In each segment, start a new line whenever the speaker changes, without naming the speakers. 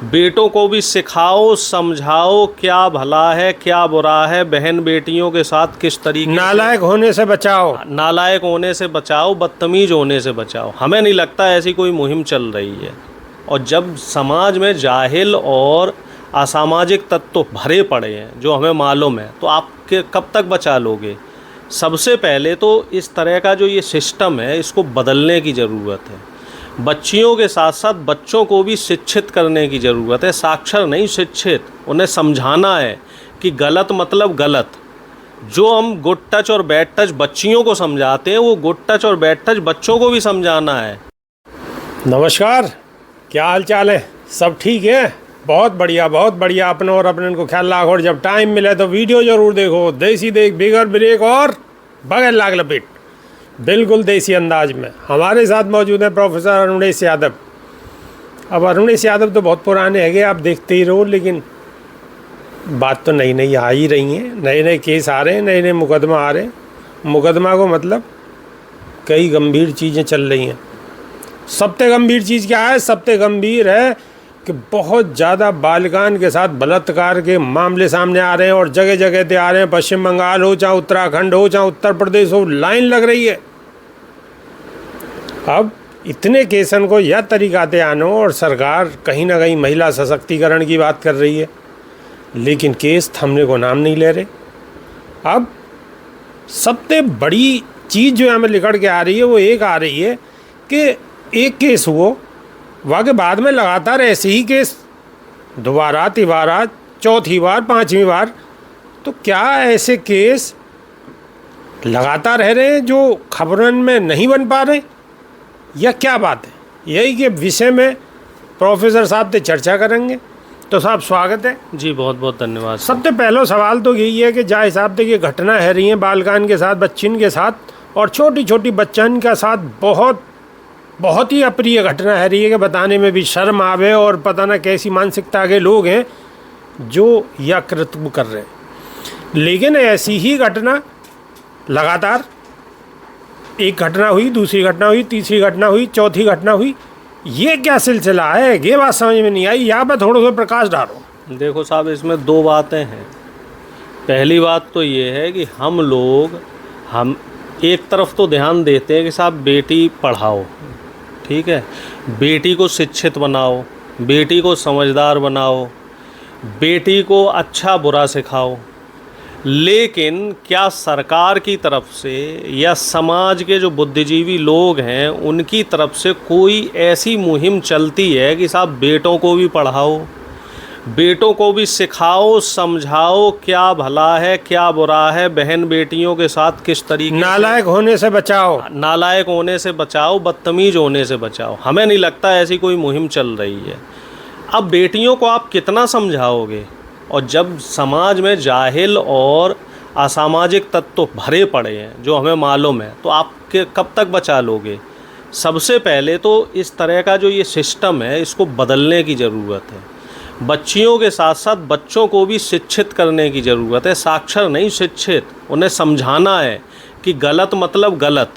बेटों को भी सिखाओ, समझाओ क्या भला है क्या बुरा है, बहन बेटियों के साथ किस तरीके,
नालायक होने से बचाओ,
नालायक होने से बचाओ, बदतमीज होने से बचाओ। हमें नहीं लगता ऐसी कोई मुहिम चल रही है। और जब समाज में जाहिल और असामाजिक तत्व भरे पड़े हैं जो हमें मालूम है, तो आप कब तक बचा लोगे? सबसे पहले तो इस तरह का जो ये सिस्टम है इसको बदलने की ज़रूरत है। बच्चियों के साथ साथ बच्चों को भी शिक्षित करने की ज़रूरत है, साक्षर नहीं शिक्षित। उन्हें समझाना है कि गलत मतलब गलत। जो हम गुड टच और बैड टच बच्चियों को समझाते हैं, वो गुड टच और बैड टच बच्चों को भी समझाना है।
नमस्कार, क्या हाल चाल है? सब ठीक है? बहुत बढ़िया। अपने और अपने को ख्याल रखो और जब टाइम मिले तो वीडियो ज़रूर देखो। देसी देख, बिगर ब्रेक और बगैर लाग लपेट, बिल्कुल देसी अंदाज में। हमारे साथ मौजूद है प्रोफेसर अरुणेश यादव। अब अरुणेश यादव तो बहुत पुराने हैगे, आप देखते ही रहो, लेकिन बात तो नई आ ही रही हैं। नए केस आ रहे हैं, नए मुकदमा आ रहे हैं। मुकदमा को मतलब कई गंभीर चीज़ें चल रही हैं। सबसे गंभीर चीज़ क्या है? सबसे गंभीर है कि बहुत ज़्यादा बालिकाओं के साथ बलात्कार के मामले सामने आ रहे हैं और जगह जगह पे आ रहे हैं। पश्चिम बंगाल हो, चाहे उत्तराखंड हो, चाहे उत्तर प्रदेश हो, लाइन लग रही है। अब इतने केसन को यह तरीका दे आनो, और सरकार कहीं ना कहीं महिला सशक्तिकरण की बात कर रही है, लेकिन केस थमने को नाम नहीं ले रहे। अब सबसे बड़ी चीज़ जो हमें निकल के आ रही है वो एक आ रही है कि एक केस हुआ, वहाँ के बाद में लगातार ऐसे ही केस दोबारा, तिबारा, चौथी बार, पांचवी बार। तो क्या ऐसे केस लगातार रह रहे हैं जो खबरों में नहीं बन पा रहे, या क्या बात है? यही के विषय में प्रोफेसर साहब से चर्चा करेंगे। तो साहब स्वागत है
जी, बहुत बहुत धन्यवाद।
सबसे पहला सवाल तो यही है कि जहाँ हिसाब से ये घटना है रही है बालिकाओं के साथ, बच्चिन के साथ, और छोटी छोटी बच्चन के साथ बहुत ही अप्रिय घटना है रही है कि बताने में भी शर्म आवे, और पता ना कैसी मानसिकता के लोग हैं जो यह कृत्य कर रहे हैं। लेकिन ऐसी ही घटना लगातार, एक घटना हुई, दूसरी घटना हुई, तीसरी घटना हुई, चौथी घटना हुई। ये क्या सिलसिला है? ये बात समझ में नहीं आई। यहाँ पर थोड़ा सा प्रकाश डालो।
देखो साहब, इसमें दो बातें हैं। पहली बात तो ये है कि हम एक तरफ तो ध्यान देते हैं कि साहब बेटी पढ़ाओ, ठीक है, बेटी को शिक्षित बनाओ, बेटी को समझदार बनाओ, बेटी को अच्छा बुरा सिखाओ। लेकिन क्या सरकार की तरफ से या समाज के जो बुद्धिजीवी लोग हैं उनकी तरफ से कोई ऐसी मुहिम चलती है कि साहब बेटों को भी पढ़ाओ, बेटों को भी सिखाओ, समझाओ क्या भला है क्या बुरा है, बहन बेटियों के साथ किस तरीके,
नालायक होने से बचाओ,
नालायक होने से बचाओ, बदतमीज होने से बचाओ। हमें नहीं लगता ऐसी कोई मुहिम चल रही है। अब बेटियों को आप कितना समझाओगे? और जब समाज में जाहिल और असामाजिक तत्व भरे पड़े हैं जो हमें मालूम है, तो आप कब तक बचा लोगे? सबसे पहले तो इस तरह का जो ये सिस्टम है इसको बदलने की ज़रूरत है। बच्चियों के साथ साथ बच्चों को भी शिक्षित करने की ज़रूरत है, साक्षर नहीं शिक्षित। उन्हें समझाना है कि गलत मतलब गलत।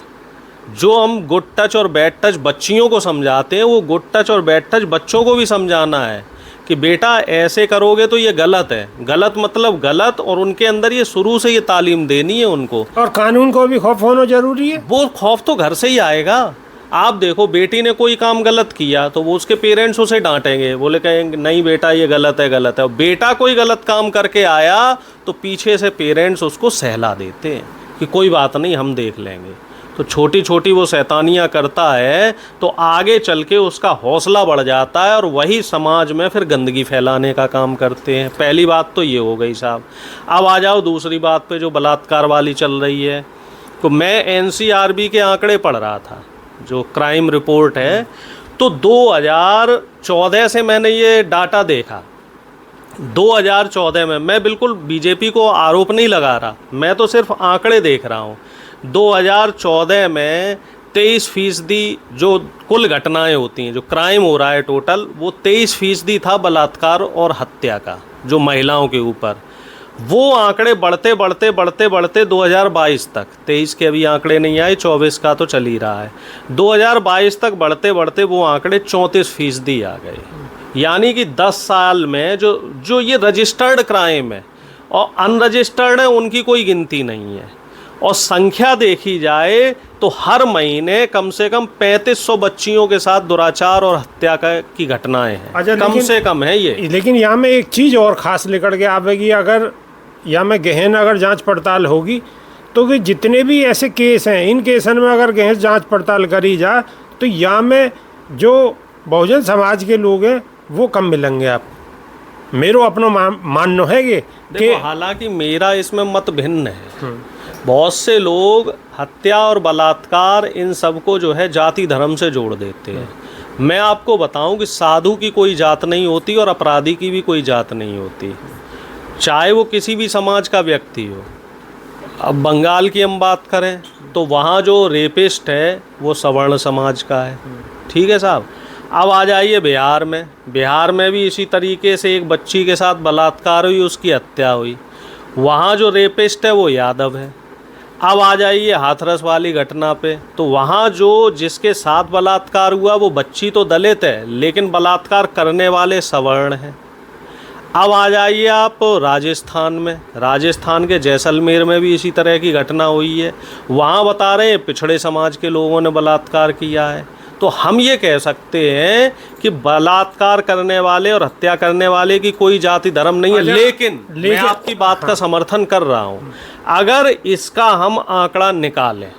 जो हम गुड टच और बैड टच बच्चियों को समझाते हैं, वो गुड टच और बैड टच बच्चों को भी समझाना है कि बेटा ऐसे करोगे तो ये गलत है, गलत मतलब गलत। और उनके अंदर ये शुरू से ये तालीम देनी है उनको।
और कानून को भी खौफ होना जरूरी है।
वो खौफ तो घर से ही आएगा। आप देखो, बेटी ने कोई काम गलत किया तो वो उसके पेरेंट्स उसे डांटेंगे, बोले कहेंगे नहीं बेटा ये गलत है, गलत है। और बेटा कोई गलत काम करके आया तो पीछे से पेरेंट्स उसको सहला देते हैं कि कोई बात नहीं, हम देख लेंगे। तो छोटी छोटी वो शैतानियाँ करता है तो आगे चल के उसका हौसला बढ़ जाता है, और वही समाज में फिर गंदगी फैलाने का काम करते हैं। पहली बात तो ये हो गई साहब। अब आ जाओ दूसरी बात पे जो बलात्कार वाली चल रही है। तो मैं NCRB के आंकड़े पढ़ रहा था, जो क्राइम रिपोर्ट है, तो 2014 से मैंने ये डाटा देखा। 2014 में, मैं बिल्कुल BJP को आरोप नहीं लगा रहा, मैं तो सिर्फ आंकड़े देख रहा हूँ। 2014 में 23% जो कुल घटनाएं होती हैं, जो क्राइम हो रहा है टोटल, वो 23% था बलात्कार और हत्या का, जो महिलाओं के ऊपर। वो आंकड़े बढ़ते 2022 तक, 23 के अभी आंकड़े नहीं आए, 24 का तो चल ही रहा है, 2022 तक बढ़ते वो आंकड़े 34% आ गए। यानी कि 10 साल में जो जो ये रजिस्टर्ड क्राइम है और अनरजिस्टर्ड है उनकी कोई गिनती नहीं है। और संख्या देखी जाए तो हर महीने कम से कम 3500 बच्चियों के साथ दुराचार और हत्या की घटनाएं हैं।
अच्छा,
कम से कम है ये।
लेकिन यहाँ में एक चीज़ और ख़ास निकल के आवेगी, अगर यहाँ में गहन अगर जांच पड़ताल होगी तो कि जितने भी ऐसे केस हैं, इन केसन में अगर गहन जांच पड़ताल करी जाए तो यहाँ में जो बहुजन समाज के लोग हैं वो कम मिलेंगे। आप मेरो अपनो मानना है कि
हालांकि मेरा इसमें मत भिन्न है। बहुत से लोग हत्या और बलात्कार इन सबको जो है जाति धर्म से जोड़ देते हैं। मैं आपको बताऊं कि साधु की कोई जात नहीं होती और अपराधी की भी कोई जात नहीं होती, चाहे वो किसी भी समाज का व्यक्ति हो। अब बंगाल की हम बात करें तो वहाँ जो रेपिस्ट है वो सवर्ण समाज का है, ठीक है साहब। अब आ जाइए बिहार में। बिहार में भी इसी तरीके से एक बच्ची के साथ बलात्कार हुई, उसकी हत्या हुई। वहाँ जो रेपिस्ट है वो यादव है। अब आ जाइए हाथरस वाली घटना पे, तो वहाँ जो जिसके साथ बलात्कार हुआ वो बच्ची तो दलित है लेकिन बलात्कार करने वाले सवर्ण हैं। अब आ जाइए आप राजस्थान में। राजस्थान के जैसलमेर में भी इसी तरह की घटना हुई है। वहाँ बता रहे हैं पिछड़े समाज के लोगों ने बलात्कार किया है। तो हम ये कह सकते हैं कि बलात्कार करने वाले और हत्या करने वाले की कोई जाति धर्म नहीं है। लेकिन मैं आपकी बात का समर्थन कर रहा हूँ। अगर इसका हम आंकड़ा निकालें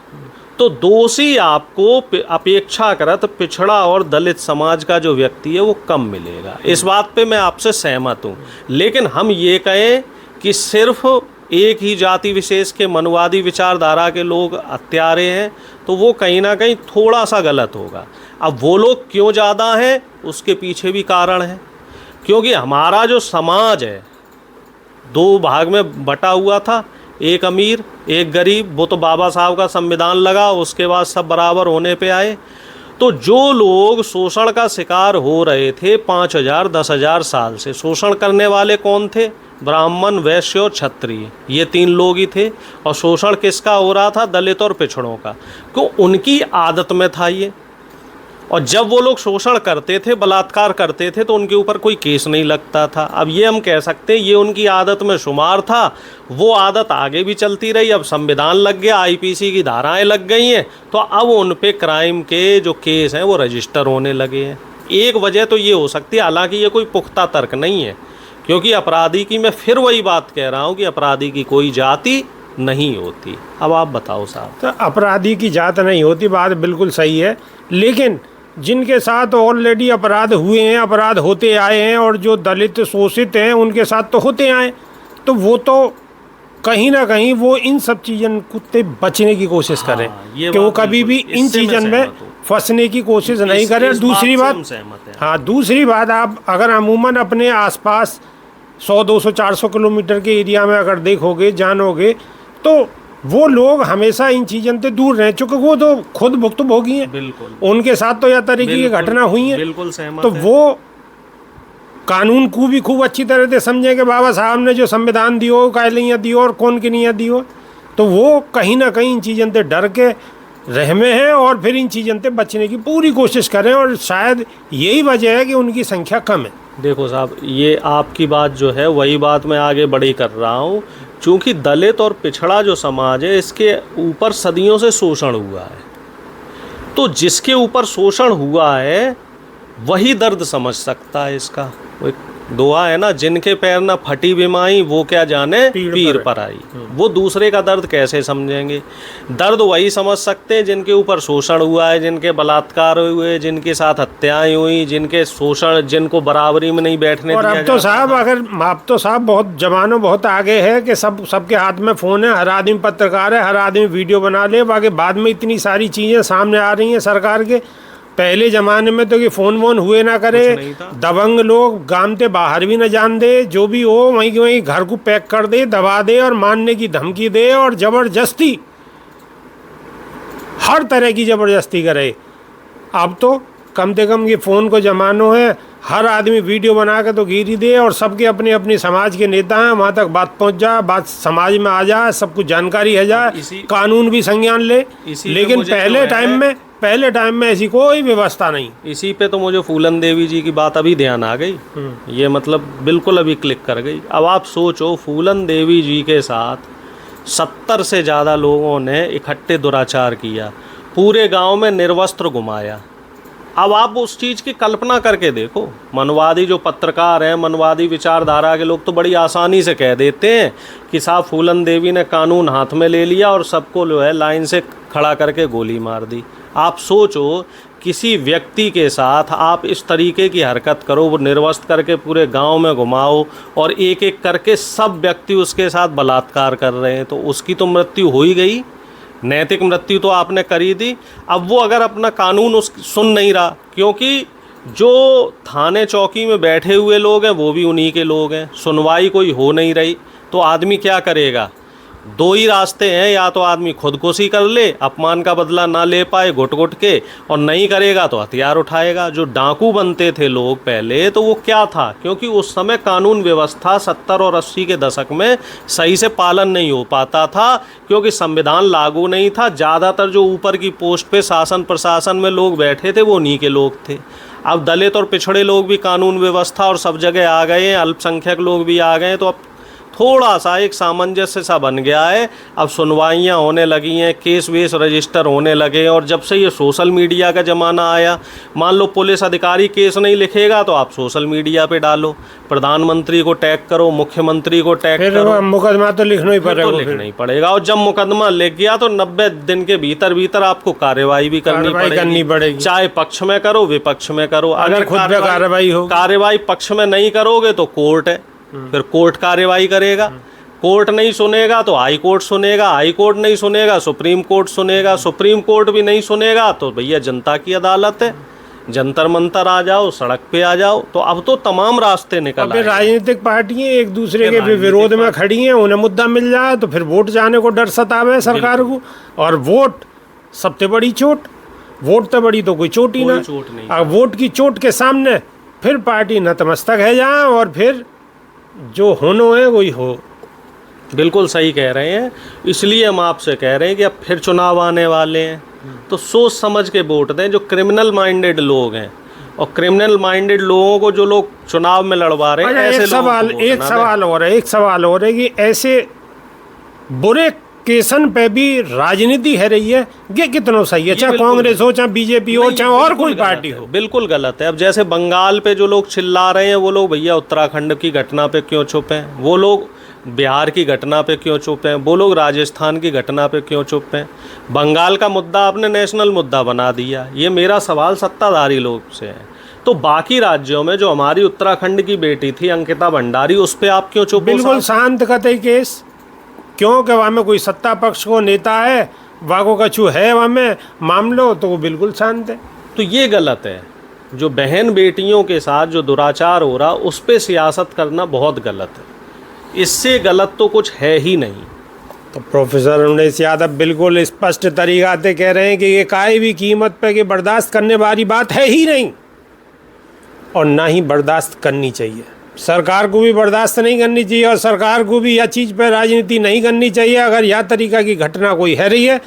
तो दोषी आपको अपेक्षाकृत पिछड़ा और दलित समाज का जो व्यक्ति है वो कम मिलेगा। इस बात पे मैं आपसे सहमत हूँ। लेकिन हम ये कहें कि सिर्फ एक ही जाति विशेष के मनुवादी विचारधारा के लोग हत्यारे हैं तो वो कहीं ना कहीं थोड़ा सा गलत होगा। अब वो लोग क्यों ज़्यादा हैं उसके पीछे भी कारण है, क्योंकि हमारा जो समाज है 2 भाग में बटा हुआ था, एक अमीर एक गरीब। वो तो बाबा साहब का संविधान लगा, उसके बाद सब बराबर होने पे आए। तो जो लोग शोषण का शिकार हो रहे थे 5000 10,000 साल से, शोषण करने वाले कौन थे? ब्राह्मण, वैश्य और क्षत्रिय, ये 3 लोग ही थे। और शोषण किसका हो रहा था? दलित और पिछड़ों का। क्यों? उनकी आदत में था ये। और जब वो लोग शोषण करते थे, बलात्कार करते थे तो उनके ऊपर कोई केस नहीं लगता था। अब ये हम कह सकते हैं ये उनकी आदत में शुमार था। वो आदत आगे भी चलती रही। अब संविधान लग गया, आईपीसी की धाराएं लग गई हैं, तो अब उन पे क्राइम के जो केस हैं वो रजिस्टर होने लगे हैं। एक वजह तो ये हो सकती है, हालांकि ये कोई पुख्ता तर्क नहीं है, क्योंकि अपराधी की, मैं फिर वही बात कह रहा हूँ कि अपराधी की कोई जाति नहीं होती। अब आप बताओ साहब।
तो अपराधी की जात नहीं होती, बात बिल्कुल सही है। लेकिन जिनके साथ ऑलरेडी अपराध हुए हैं, अपराध होते आए हैं, और जो दलित शोषित हैं उनके साथ तो होते आए, तो वो तो कहीं ना कहीं वो इन सब चीज़ों से बचने की कोशिश करें कि वो कभी भी इन चीज़ों में फंसने की कोशिश नहीं करें। दूसरी बात, हाँ, दूसरी बात, आप अगर अमूमन अपने आसपास 100 200 400 किलोमीटर के एरिया में अगर देखोगे, जानोगे, तो वो लोग हमेशा इन चीज़ों से दूर रहे, चूँकि वो तो खुद भुक्तभोगी हैं।
बिल्कुल,
उनके साथ तो यह तरीके की घटना हुई है।
बिल्कुल सहमत
तो वो कानून को भी खूब अच्छी तरह से समझे कि बाबा साहब ने जो संविधान दियो, कायलियाँ दियो और कौन की नहीं दियो, तो वो कहीं ना कहीं इन चीज़ों से डर के रहमे हैं और फिर इन चीज़ों से बचने की पूरी कोशिश करें। और शायद यही वजह है कि उनकी संख्या कम है।
देखो साहब, ये आपकी बात जो है वही बात मैं आगे बढ़ी कर रहा हूँ। चूँकि दलित और पिछड़ा जो समाज है इसके ऊपर सदियों से शोषण हुआ है, तो जिसके ऊपर शोषण हुआ है वही दर्द समझ सकता है इसका। वो एक दुआ है ना, जिनके पैर ना फटी बिमाई वो क्या जाने पीर पर आई। वो दूसरे का दर्द कैसे समझेंगे? दर्द वही समझ सकते हैं जिनके ऊपर शोषण हुआ है, जिनके बलात्कार हुए, जिनके साथ हत्याएं हुई, जिनके शोषण, जिनको बराबरी में नहीं बैठने
और
दिया।
अब तो साहब बहुत जमानों बहुत आगे है कि सबके हाथ में फ़ोन है, हर आदमी पत्रकार है, हर आदमी वीडियो बना ले। बाकी बाद में इतनी सारी चीज़ें सामने आ रही हैं सरकार के। पहले ज़माने में तो कि फ़ोन वोन हुए ना करे, दबंग लोग गांव से बाहर भी न जान दे, जो भी हो वहीं के वहीं घर को पैक कर दे, दबा दे और मारने की धमकी दे और ज़बरदस्ती, हर तरह की ज़बरदस्ती करे। अब तो कम से कम ये फ़ोन को जमानो है, हर आदमी वीडियो बना के तो गिर ही दे और सबके अपने अपने समाज के नेता हैं, वहाँ तक बात पहुँच जाए, बात समाज में आ जाए, सब कुछ जानकारी है जाए, कानून भी संज्ञान ले। लेकिन पहले टाइम में ऐसी कोई व्यवस्था नहीं।
इसी पे तो मुझे फूलन देवी जी की बात अभी ध्यान आ गई, ये मतलब बिल्कुल अभी क्लिक कर गई। अब आप सोचो, फूलन देवी जी के साथ 70 से ज़्यादा लोगों ने इकट्ठे दुराचार किया, पूरे गांव में निर्वस्त्र घुमाया। अब आप उस चीज़ की कल्पना करके देखो, मनवादी जो पत्रकार हैं, मनवादी विचारधारा के लोग तो बड़ी आसानी से कह देते हैं कि साहब फूलन देवी ने कानून हाथ में ले लिया और सबको जो है लाइन से खड़ा करके गोली मार दी। आप सोचो, किसी व्यक्ति के साथ आप इस तरीके की हरकत करो, वो निर्वस्त्र करके पूरे गांव में घुमाओ और एक एक करके सब व्यक्ति उसके साथ बलात्कार कर रहे हैं, तो उसकी तो मृत्यु हो ही गई, नैतिक मृत्यु तो आपने करी दी। अब वो अगर अपना कानून सुन नहीं रहा, क्योंकि जो थाने चौकी में बैठे हुए लोग हैं वो भी उन्हीं के लोग हैं, सुनवाई कोई हो नहीं रही, तो आदमी क्या करेगा? दो ही रास्ते हैं, या तो आदमी खुदकुशी कर ले, अपमान का बदला ना ले पाए घुट घुट के, और नहीं करेगा तो हथियार उठाएगा। जो डाकू बनते थे लोग पहले, तो वो क्या था, क्योंकि उस समय कानून व्यवस्था 70 और 80 के दशक में सही से पालन नहीं हो पाता था, क्योंकि संविधान लागू नहीं था। ज़्यादातर जो ऊपर की पोस्ट पे शासन प्रशासन में लोग बैठे थे वो उन्हीं के लोग थे। अब दलित और पिछड़े लोग भी कानून व्यवस्था और सब जगह आ गए हैं, अल्पसंख्यक लोग भी आ गए हैं, तो अब थोड़ा सा एक सामंजस्य सा बन गया है। अब सुनवाइयाँ होने लगी हैं, केस वेस रजिस्टर होने लगे, और जब से ये सोशल मीडिया का ज़माना आया, मान लो पुलिस अधिकारी केस नहीं लिखेगा तो आप सोशल मीडिया पे डालो, प्रधानमंत्री को टैग करो, मुख्यमंत्री को टैग करो,
मुकदमा तो लिखना ही पड़ेगा,
तो लिखना ही पड़ेगा। और जब मुकदमा लिख गया तो 90 दिन के भीतर भीतर आपको कार्रवाई भी करनी पड़ेगी, चाहे पक्ष में करो विपक्ष में करो। अगर कार्रवाई पक्ष में नहीं करोगे तो कोर्ट है, फिर कोर्ट कार्रवाई करेगा, कोर्ट नहीं सुनेगा तो हाई कोर्ट सुनेगा, हाई कोर्ट नहीं सुनेगा सुप्रीम कोर्ट सुनेगा, सुप्रीम कोर्ट भी नहीं सुनेगा तो भैया जनता की अदालत है, जंतर मंतर आ जाओ, सड़क पे आ जाओ। तो अब तो तमाम रास्ते निकल आए।
राजनीतिक पार्टियां एक दूसरे के विरोध में खड़ी हैं, उन्हें मुद्दा मिल जाए तो फिर वोट जाने को डर सतावे सरकार को, और वोट सबसे बड़ी चोट, वोट तो बड़ी तो कोई चोट ही ना। वोट की चोट के सामने फिर पार्टी नतमस्तक है जाए, और फिर जो होनो है वही हो।
बिल्कुल सही कह रहे हैं, इसलिए हम आपसे कह रहे हैं कि अब फिर चुनाव आने वाले हैं, तो सोच समझ के वोट दें। जो क्रिमिनल माइंडेड लोग हैं, और क्रिमिनल माइंडेड लोगों को जो लोग चुनाव में लड़वा रहे हैं, ऐसे
एक सवाल और है कि ऐसे बुरे केसन पे भी राजनीति है रही है, ये कितना सही है? चाहे कांग्रेस हो, चाहे बीजेपी हो, चाहे और कोई पार्टी हो,
बिल्कुल गलत है। अब जैसे बंगाल पे जो लोग चिल्ला रहे हैं, वो लोग भैया उत्तराखंड की घटना पे क्यों चुप हैं? वो लोग बिहार की घटना पे क्यों चुप हैं? वो लोग राजस्थान की घटना पे क्यों चुप हैं? बंगाल का मुद्दा आपने नेशनल मुद्दा बना दिया। ये मेरा सवाल सत्ताधारी लोग से है। तो बाकी राज्यों में जो हमारी उत्तराखंड की बेटी थी अंकिता भंडारी, उस पर आप क्यों चुप?
बिल्कुल शांत कतई केस, क्योंकि वहाँ में कोई सत्ता पक्ष को नेता है, वागो कछु है वहाँ में मामलो, तो वो बिल्कुल शांत है।
तो ये गलत है। जो बहन बेटियों के साथ जो दुराचार हो रहा, उस पर सियासत करना बहुत गलत है। इससे गलत तो कुछ है ही नहीं।
तो प्रोफेसर उमेश यादव बिल्कुल स्पष्ट तरीका से कह रहे हैं कि ये काई भी कीमत पे कि बर्दाश्त करने वाली बात है ही नहीं, और ना ही बर्दाश्त करनी चाहिए। सरकार को भी बर्दाश्त नहीं करनी चाहिए, और सरकार को भी यह चीज़ पर राजनीति नहीं करनी चाहिए। अगर यह तरीका की घटना कोई है रही है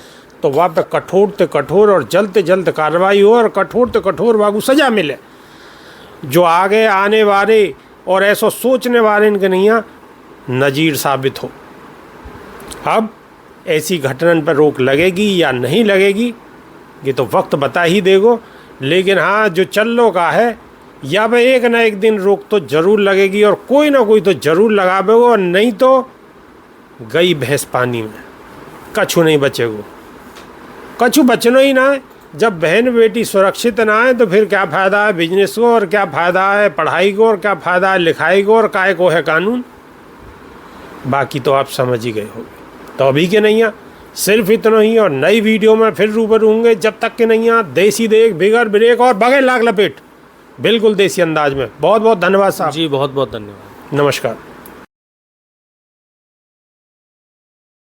तो वहाँ पे कठोर से कठोर और जल्द से जल्द कार्रवाई हो, और कठोर से कठोर वागू सजा मिले। जो आगे आने वाले और ऐसा सोचने वाले इनके नहीं नज़ीर साबित हो। अब ऐसी घटना पर रोक लगेगी या नहीं लगेगी ये तो वक्त बता ही देगो, लेकिन हाँ जो चल्लो का है, या वह एक ना एक दिन रोक तो जरूर लगेगी, और कोई ना कोई तो जरूर लगावेगो, और नहीं तो गई भैंस पानी में, कछु नहीं बचेगो, कछु बचना ही ना है। जब बहन बेटी सुरक्षित ना है तो फिर क्या फ़ायदा है बिजनेस को, और क्या फ़ायदा है पढ़ाई को, और क्या फ़ायदा है लिखाई को, और काय को है कानून। बाकी तो आप समझ ही गए होंगे। तो अभी के नहीं सिर्फ इतना ही, और नई वीडियो में फिर रूबरू होंगे। जब तक के नहीं देसी देख बिगर ब्रेक और बगैर लाग लपेट, बिल्कुल देसी अंदाज में। बहुत बहुत धन्यवाद साहब
जी, बहुत बहुत धन्यवाद,
नमस्कार।